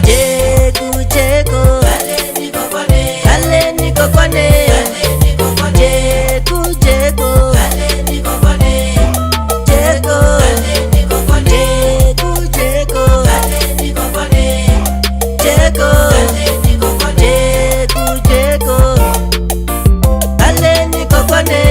Jeku Jeko, aleni kokwane. Jeku Jeko, Jeko, Jeku Jeko, Jeko, Jeku Jeko, aleni kokwane.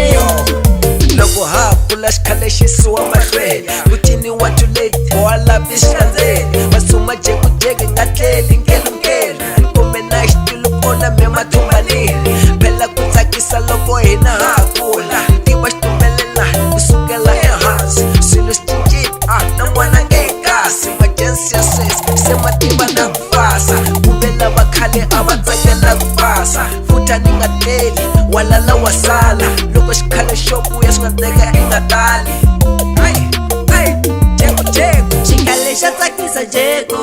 Loko hakula xikhale xi suwa mahlweni kutini watu late wala bixandzeni masuma jekujeke nga tleli nkelungelu nkume na xitulu kona me mathumbalini phela ku tsakisa loko hina ha kula ntima xitumelela kusukela ehansi swilo swi cincile na n'wana nge kasi majensi ya sweswi se matimba na ku fasa kumbe lava khale a va tsakela ku fasa futa ni nga teli walala wa sala loko xikhale xo vuya swi nga teka i nga tali Jeko Xikhale xa tsakisa Jeko,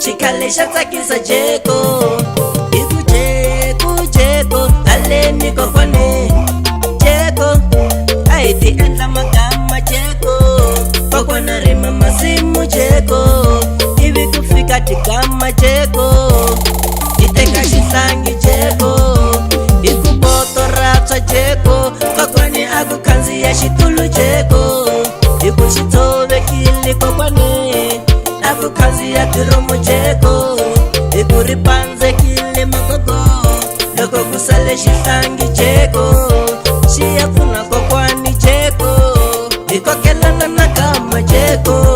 xikhale xa tsakisa Jeko. Hiku Jeko, aleni kokwane. Jeko, a hi ti endla magama Jeko. Kokwana rima masimu Jeko, ivi ku fika tigama Jeko. Hi teka xihlangi Jeko, hi ku boto ratswa Jeko. Kokwani a ku khandziya xitulu Jeko, hi ku xi tshovekile kokwane. A ku khandziya diromu Jeko, hi ku ri pandzekile magogo. Loko ku sale xihlangi Jeko, xi ya pfuna kokwani Jeko, hi kokelana na gama Jeko.